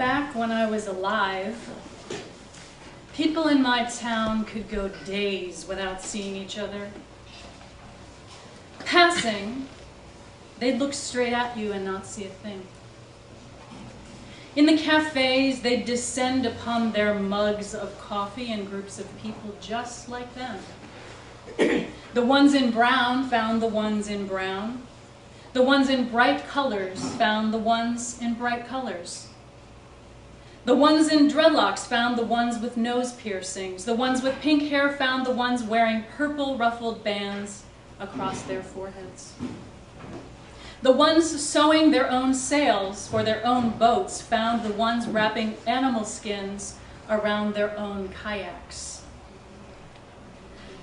Back when I was alive, people in my town could go days without seeing each other. Passing, they'd look straight at you and not see a thing. In the cafes, they'd descend upon their mugs of coffee in groups of people just like them. The ones in brown found the ones in brown. The ones in bright colors found the ones in bright colors. The ones in dreadlocks found the ones with nose piercings. The ones with pink hair found the ones wearing purple ruffled bands across their foreheads. The ones sewing their own sails for their own boats found the ones wrapping animal skins around their own kayaks.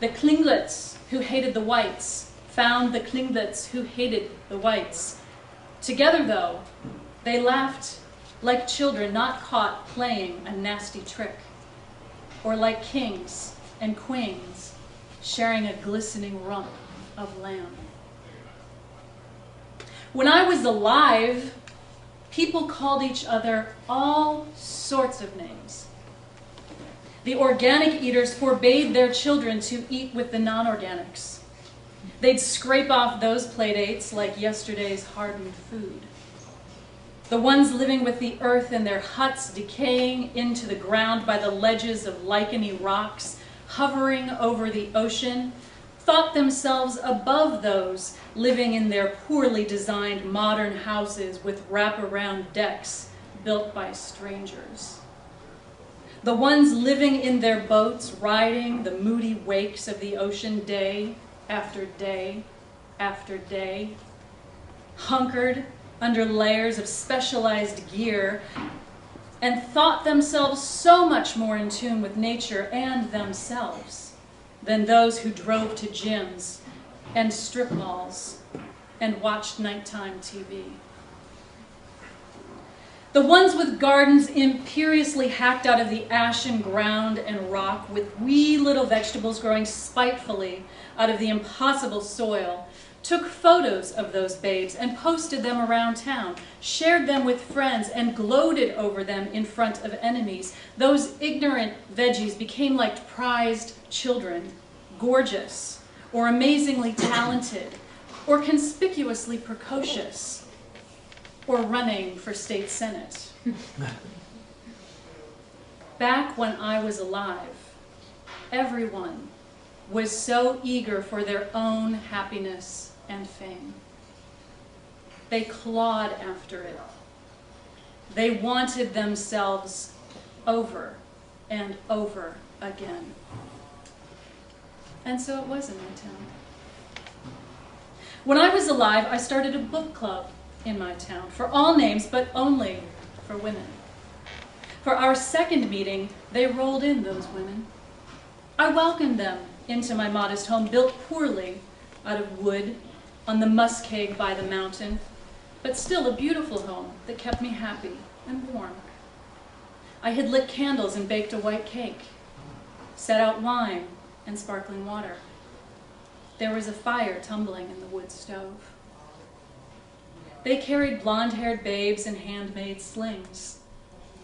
The Klinglets who hated the whites found the Klinglets who hated the whites. Together, though, they laughed like children not caught playing a nasty trick, or like kings and queens sharing a glistening rump of lamb. When I was alive, people called each other all sorts of names. The organic eaters forbade their children to eat with the non-organics. They'd scrape off those playdates like yesterday's hardened food. The ones living with the earth in their huts, decaying into the ground by the ledges of licheny rocks, hovering over the ocean, thought themselves above those living in their poorly designed modern houses with wraparound decks built by strangers. The ones living in their boats, riding the moody wakes of the ocean day after day after day, hunkered under layers of specialized gear, and thought themselves so much more in tune with nature and themselves than those who drove to gyms and strip malls and watched nighttime TV. The ones with gardens imperiously hacked out of the ashen ground and rock, with wee little vegetables growing spitefully out of the impossible soil, took photos of those babes and posted them around town, shared them with friends, and gloated over them in front of enemies. Those ignorant veggies became like prized children, gorgeous, or amazingly talented, or conspicuously precocious, or running for state senate. Back when I was alive, everyone was so eager for their own happiness and fame. They clawed after it. They wanted themselves over and over again. And so it was in my town. When I was alive, I started a book club in my town for all names, but only for women. For our second meeting, they rolled in those women. I welcomed them into my modest home, built poorly out of wood on the muskeg by the mountain, but still a beautiful home that kept me happy and warm. I had lit candles and baked a white cake, set out wine and sparkling water. There was a fire tumbling in the wood stove. They carried blonde-haired babes in handmade slings.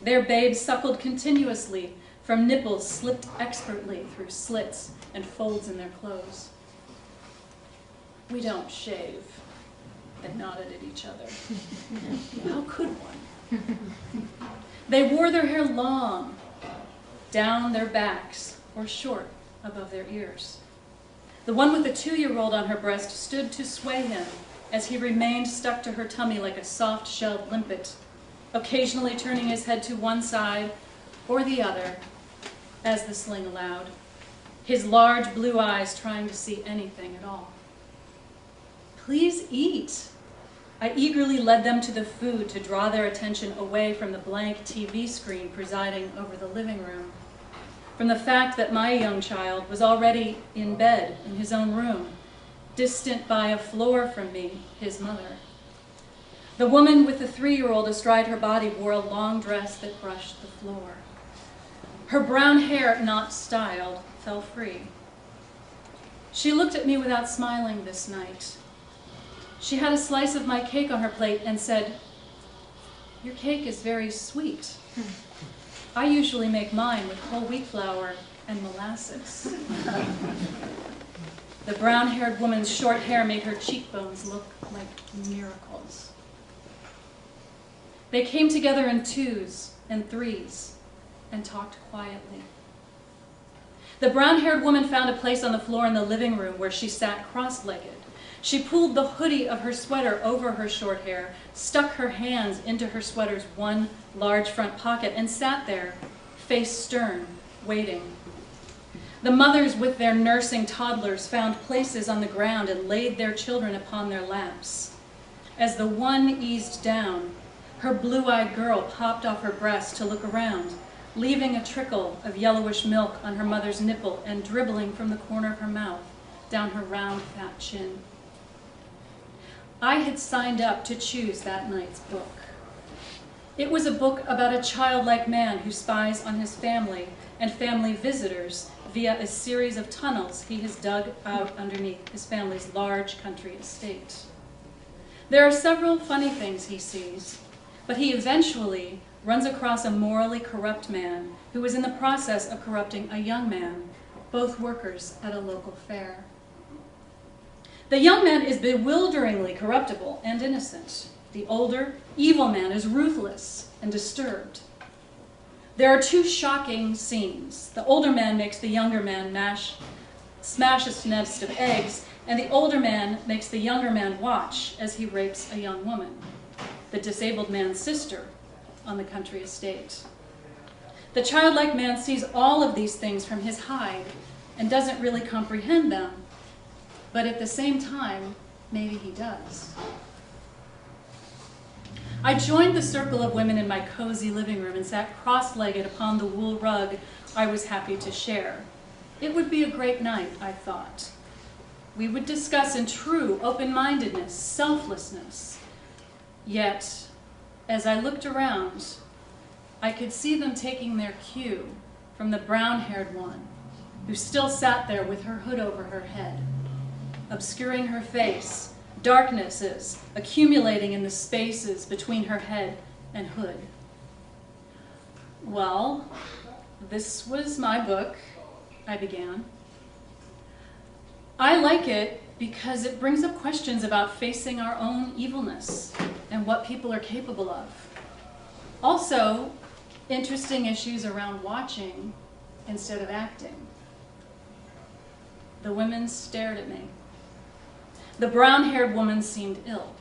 Their babes suckled continuously from nipples slipped expertly through slits and folds in their clothes. We don't shave. They nodded at each other. How could one? They wore their hair long, down their backs, or short above their ears. The one with the 2-year-old on her breast stood to sway him as he remained stuck to her tummy like a soft-shelled limpet, occasionally turning his head to one side or the other as the sling allowed, his large blue eyes trying to see anything at all. Please eat. I eagerly led them to the food to draw their attention away from the blank TV screen presiding over the living room, from the fact that my young child was already in bed in his own room, distant by a floor from me, his mother. The woman with the 3-year-old astride her body wore a long dress that brushed the floor. Her brown hair, not styled, fell free. She looked at me without smiling this night. She had a slice of my cake on her plate and said, Your cake is very sweet. I usually make mine with whole wheat flour and molasses. The brown-haired woman's short hair made her cheekbones look like miracles. They came together in twos and threes and talked quietly. The brown-haired woman found a place on the floor in the living room where she sat cross-legged. She pulled the hoodie of her sweater over her short hair, stuck her hands into her sweater's one large front pocket, and sat there, face stern, waiting. The mothers with their nursing toddlers found places on the ground and laid their children upon their laps. As the one eased down, her blue-eyed girl popped off her breast to look around, leaving a trickle of yellowish milk on her mother's nipple and dribbling from the corner of her mouth down her round, fat chin. I had signed up to choose that night's book. It was a book about a childlike man who spies on his family and family visitors via a series of tunnels he has dug out underneath his family's large country estate. There are several funny things he sees, but he eventually runs across a morally corrupt man who is in the process of corrupting a young man, both workers at a local fair. The young man is bewilderingly corruptible and innocent. The older, evil man is ruthless and disturbed. There are two shocking scenes. The older man makes the younger man smash a nest of eggs, and the older man makes the younger man watch as he rapes a young woman, the disabled man's sister, on the country estate. The childlike man sees all of these things from his hide and doesn't really comprehend them, but at the same time, maybe he does. I joined the circle of women in my cozy living room and sat cross-legged upon the wool rug I was happy to share. It would be a great night, I thought. We would discuss in true open-mindedness, selflessness. Yet, as I looked around, I could see them taking their cue from the brown-haired one, who still sat there with her hood over her head, obscuring her face, darknesses accumulating in the spaces between her head and hood. Well, this was my book, I began. I like it because it brings up questions about facing our own evilness and what people are capable of. Also, interesting issues around watching instead of acting. The women stared at me. The brown-haired woman seemed ill.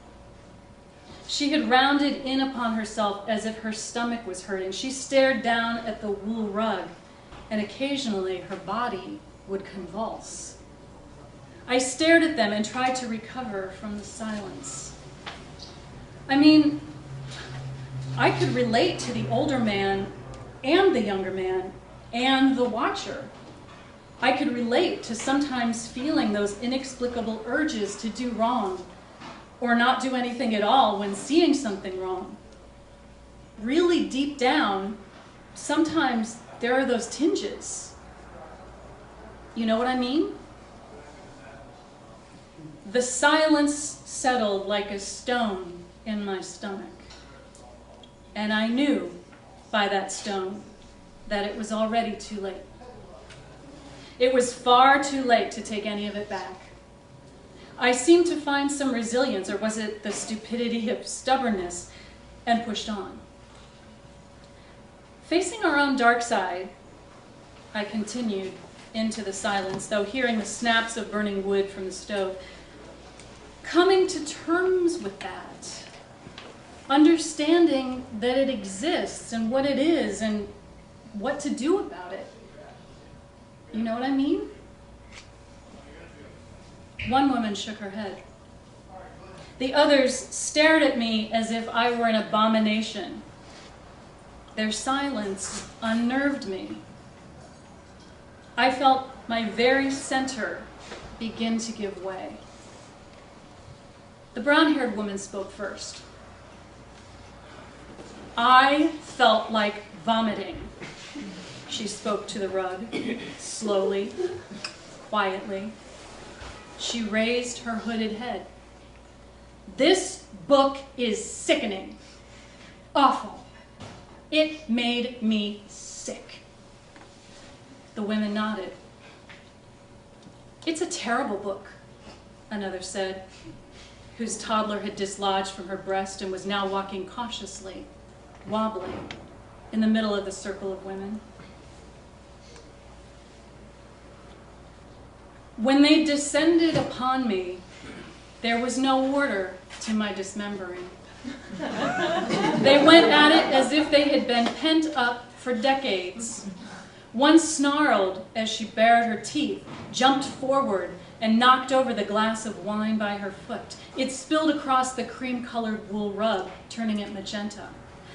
She had rounded in upon herself as if her stomach was hurting. She stared down at the wool rug, and occasionally her body would convulse. I stared at them and tried to recover from the silence. I mean, I could relate to the older man and the younger man and the watcher. I could relate to sometimes feeling those inexplicable urges to do wrong or not do anything at all when seeing something wrong. Really deep down, sometimes there are those tinges. You know what I mean? The silence settled like a stone in my stomach. And I knew by that stone that it was already too late. It was far too late to take any of it back. I seemed to find some resilience, or was it the stupidity of stubbornness, and pushed on. Facing our own dark side, I continued into the silence, though hearing the snaps of burning wood from the stove. Coming to terms with that, understanding that it exists and what it is and what to do about it. You know what I mean? One woman shook her head. The others stared at me as if I were an abomination. Their silence unnerved me. I felt my very center begin to give way. The brown-haired woman spoke first. I felt like vomiting. She spoke to the rug, slowly, quietly. She raised her hooded head. This book is sickening. awful. It made me sick. The women nodded. It's a terrible book, another said, whose toddler had dislodged from her breast and was now walking cautiously, wobbling, in the middle of the circle of women. When they descended upon me, there was no order to my dismembering. They went at it as if they had been pent up for decades. One snarled as she bared her teeth, jumped forward, and knocked over the glass of wine by her foot. It spilled across the cream-colored wool rug, turning it magenta.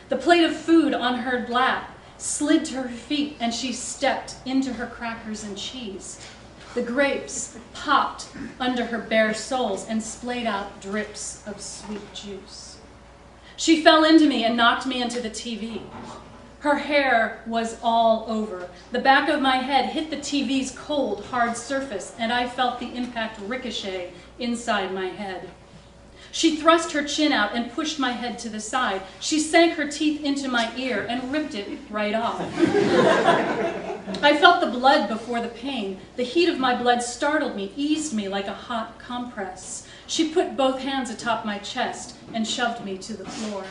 The plate of food on her lap slid to her feet, and she stepped into her crackers and cheese. The grapes popped under her bare soles and splayed out drips of sweet juice. She fell into me and knocked me into the TV. Her hair was all over. The back of my head hit the TV's cold, hard surface, and I felt the impact ricochet inside my head. She thrust her chin out and pushed my head to the side. She sank her teeth into my ear and ripped it right off. I felt the blood before the pain. The heat of my blood startled me, eased me like a hot compress. She put both hands atop my chest and shoved me to the floor.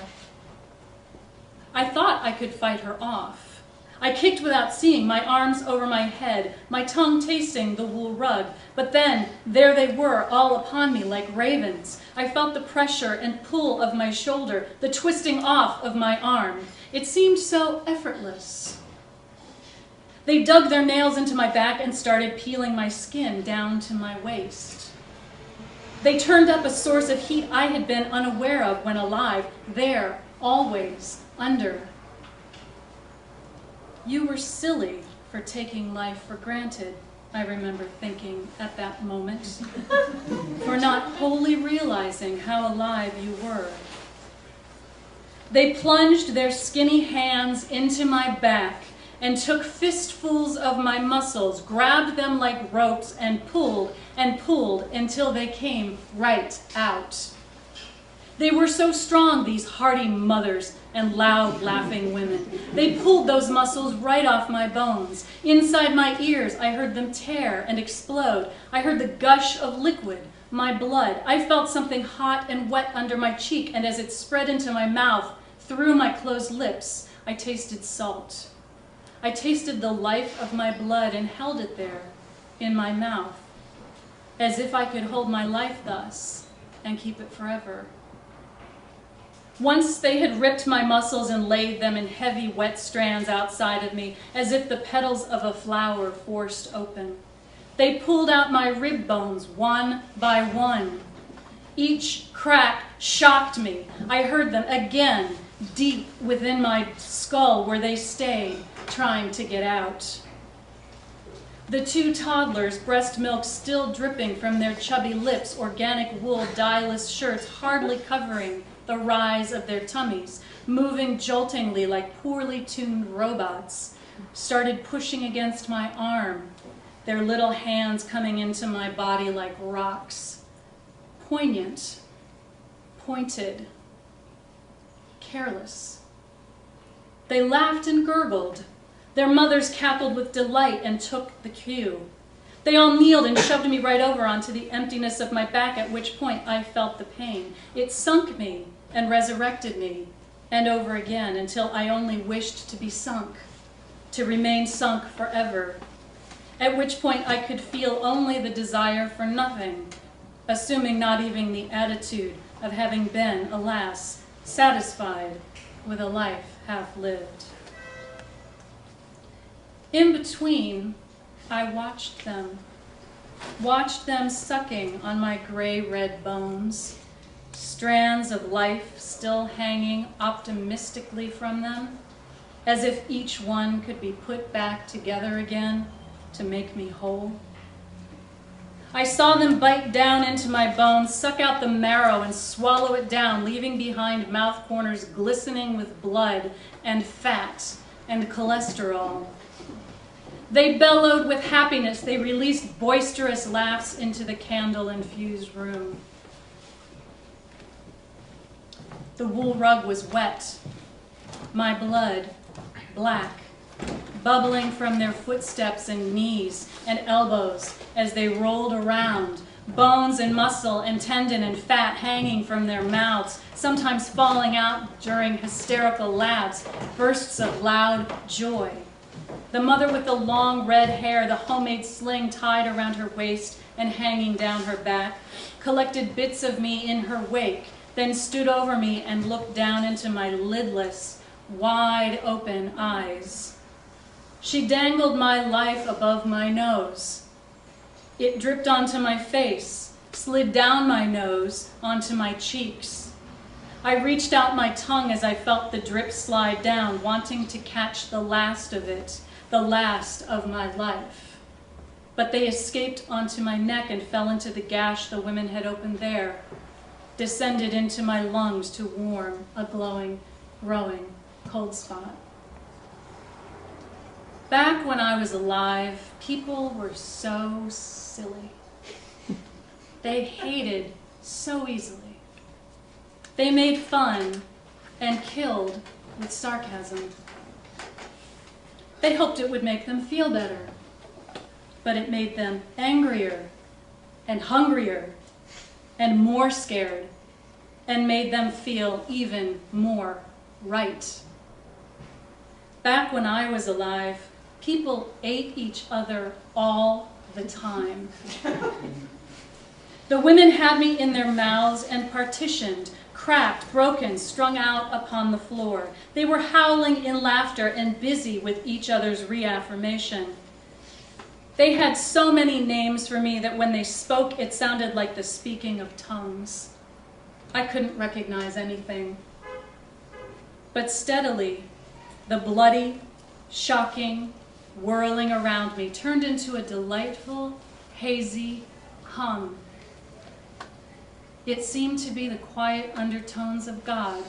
I thought I could fight her off. I kicked without seeing, my arms over my head, my tongue tasting the wool rug. But then, there they were, all upon me like ravens. I felt the pressure and pull of my shoulder, the twisting off of my arm. It seemed so effortless. They dug their nails into my back and started peeling my skin down to my waist. They turned up a source of heat I had been unaware of when alive, there, always, under. You were silly for taking life for granted, I remember thinking at that moment, for not wholly realizing how alive you were. They plunged their skinny hands into my back and took fistfuls of my muscles, grabbed them like ropes, and pulled until they came right out. They were so strong, these hardy mothers and loud, laughing women. They pulled those muscles right off my bones. Inside my ears, I heard them tear and explode. I heard the gush of liquid, my blood. I felt something hot and wet under my cheek, and as it spread into my mouth, through my closed lips, I tasted salt. I tasted the life of my blood and held it there in my mouth, as if I could hold my life thus and keep it forever. Once they had ripped my muscles and laid them in heavy, wet strands outside of me, as if the petals of a flower forced open. They pulled out my rib bones one by one. Each crack shocked me. I heard them again, deep within my skull where they stayed, trying to get out. The two toddlers, breast milk still dripping from their chubby lips, organic wool dyeless shirts hardly covering the rise of their tummies, moving joltingly like poorly tuned robots, started pushing against my arm, their little hands coming into my body like rocks, poignant, pointed, careless. They laughed and gurgled. Their mothers cackled with delight and took the cue. They all kneeled and shoved me right over onto the emptiness of my back, at which point I felt the pain. It sunk me and resurrected me, and over again, until I only wished to be sunk, to remain sunk forever, at which point I could feel only the desire for nothing, assuming not even the attitude of having been, alas, satisfied with a life half lived. In between, I watched them sucking on my gray-red bones, strands of life still hanging optimistically from them, as if each one could be put back together again to make me whole. I saw them bite down into my bones, suck out the marrow and swallow it down, leaving behind mouth corners glistening with blood and fat and cholesterol. They bellowed with happiness. They released boisterous laughs into the candle-infused room. The wool rug was wet my blood black, bubbling from their footsteps and knees and elbows as they rolled around, bones and muscle and tendon and fat hanging from their mouths, sometimes falling out during hysterical laughs, bursts of loud joy. The mother with the long red hair, the homemade sling tied around her waist and hanging down her back, collected bits of me in her wake, then stood over me and looked down into my lidless, wide-open eyes. She dangled my life above my nose. It dripped onto my face, slid down my nose, onto my cheeks. I reached out my tongue as I felt the drip slide down, wanting to catch the last of it, the last of my life. But they escaped onto my neck and fell into the gash the women had opened there, descended into my lungs to warm a glowing, growing cold spot. Back when I was alive, people were so silly. They hated so easily. They made fun and killed with sarcasm. They hoped it would make them feel better, but it made them angrier and hungrier and more scared, and made them feel even more right. Back when I was alive, people ate each other all the time. The women had me in their mouths and partitioned, cracked, broken, strung out upon the floor. They were howling in laughter and busy with each other's reaffirmation. They had so many names for me that when they spoke, it sounded like the speaking of tongues. I couldn't recognize anything. But steadily, the bloody, shocking, whirling around me turned into a delightful, hazy hum. It seemed to be the quiet undertones of God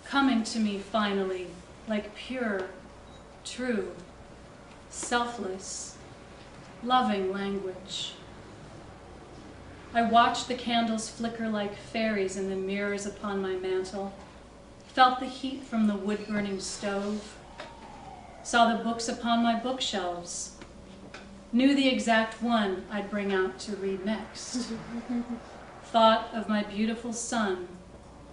coming to me finally, like pure, true, selfless, loving language. I watched the candles flicker like fairies in the mirrors upon my mantel, felt the heat from the wood-burning stove, saw the books upon my bookshelves, knew the exact one I'd bring out to read next, thought of my beautiful son,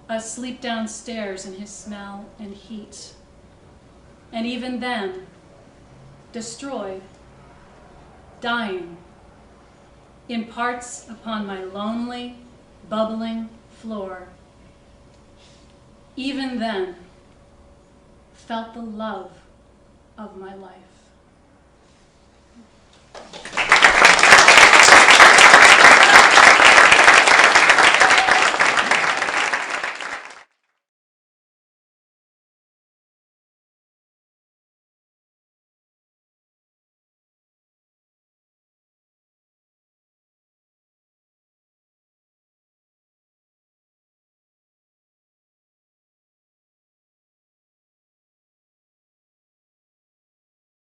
asleep downstairs in his smell and heat, and even then, destroyed, dying, in parts upon my lonely, bubbling floor. Even then, felt the love of my life.